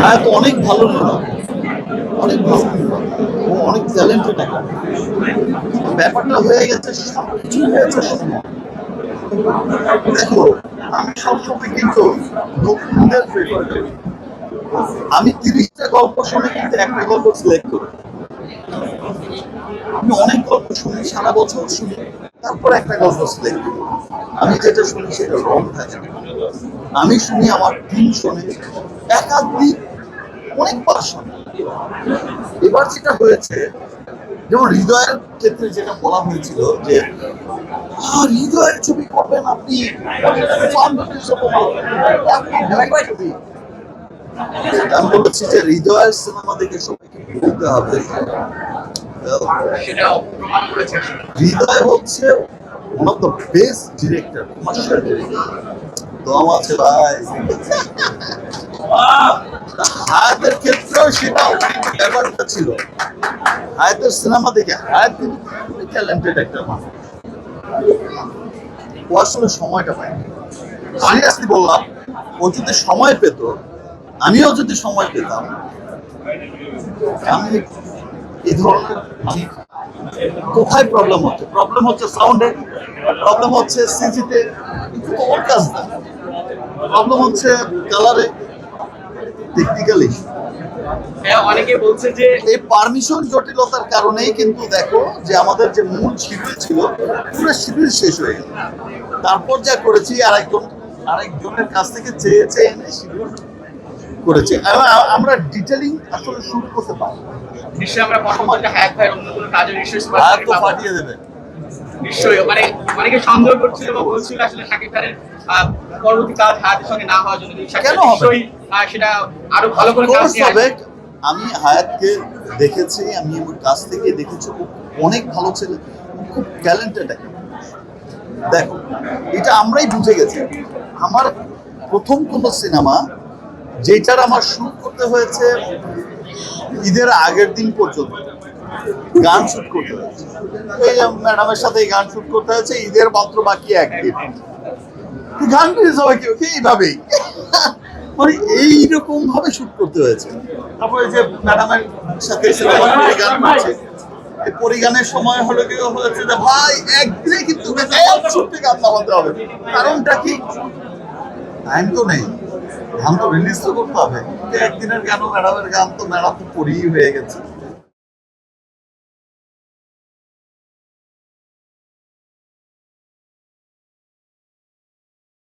হ্যাঁ, তো অনেক ভালো নেতা, অনেক ভালো, ও অনেক ট্যালেন্টেড একটা। ব্যাপারটা হয়ে গেছে, সবকিছু হয়েছে সময়। দেখো, আমি সবসময় কিন্তু নতুনদের প্রেফার করি। আমি 30টা গল্প শুনে কিন্তু একটা গল্প সিলেক্ট করি। আমি অনেক গল্প শুনি, সারা বছর শুনি, তারপর একটা গল্প সিলেক্ট করি। আমি যেটা শুনি সেটা রং থাকে না। আমি শুনি, আমার টিম শোনে, একাধিক অনেকবার শুনি। এবার যেটা হয়েছে, যেমন হৃদয়ের ক্ষেত্রে যেটা বলা হয়েছিল যে হৃদয়ের ছবি করবেন আপনি, ছবি। আমি বলেছি যে হৃদয়ের সিনেমা দেখে সবাইকে বলতে হবে হৃদয় হচ্ছে one of the best director, commercial director. তো আমার আছে ভাই, হায়াতের ক্ষেত্রেও সেটা ব্যাপারটা ছিল। হায়াতের সিনেমা দেখে, হায়াত কিন্তু খুবই ট্যালেন্টেড একটা মানুষ, ও আসলে সময়টা পায়নি। সিরিয়াসলি বললাম, ও যদি সময় পেত, আমিও যদি সময় পেতাম, আমি এই ধরনের, আমি কোথায় প্রবলেম হচ্ছে? প্রবলেম হচ্ছে সাউন্ডে, প্রবলেম হচ্ছে সিজিতে, কিন্তু ওর কাজ না। প্রবলেম হচ্ছে কালারে, টেকনিক্যালি। অনেকে বলছে যে এই পারমিশন জটিলতার কারণেই কিন্তু দেখো যে আমাদের যে মূল শিবির ছিল, পুরো শিবির শেষ হয়ে গেল। তারপর যা করেছি, আরেকজনের কাছ থেকে চেয়ে চেয়ে এনে শিবির করেছি। আমরা ডিটেলিং আসলে শুট করতে পারি। নিশ্চয়ই আমরা পরবর্তীতে হায়াত ভাইয়ের অন্য কোনো কাজের নিশ্চয়ই হায়াত তো পাঠিয়ে দেবে। নিশ্চয়ই, মানে অনেকে সন্দেহ করছিল বা বলছিল আসলে শাকিব খানের পরবর্তী কাজ হায়াতের সঙ্গে না হওয়ার জন্য, কিন্তু কেন হবে? নিশ্চয়ই সেটা আরো ভালো করে কাজ নিয়ে হবে। আমি হায়াতকে দেখেছি, আমি আমার কাছ থেকে দেখেছি, ও অনেক ভালো ছেলে, ও খুব ট্যালেন্টেড একটা। দেখো, এটা আমরাই বুঝে গেছি। আমার প্রথম কোনো সিনেমা যেটার আমার শুট করতে হয়েছে ঈদের আগের দিন পর্যন্ত, গান শুট করতে হয়েছে, এই ম্যাডামের সাথে গান শুট করতে হয়েছে, ঈদের মাত্র বাকি একদিন, গান রিলিজ হবে কি এইভাবেই, মানে এইরকম ভাবে শুট করতে হয়েছে। তারপরে যে ম্যাডামের সাথে গান করছে, এই পরিগানের সময় হলো কি হয়েছে যে ভাই একদিনে কিন্তু ছুটে গান নামাতে হবে। কারণটা কি? টাইম তো নেই, গান তো রিলিজ তো করতে হবে। একদিনের গানও ম্যাডামের গান তো ম্যাডাম তো পরেই হয়ে গেছে।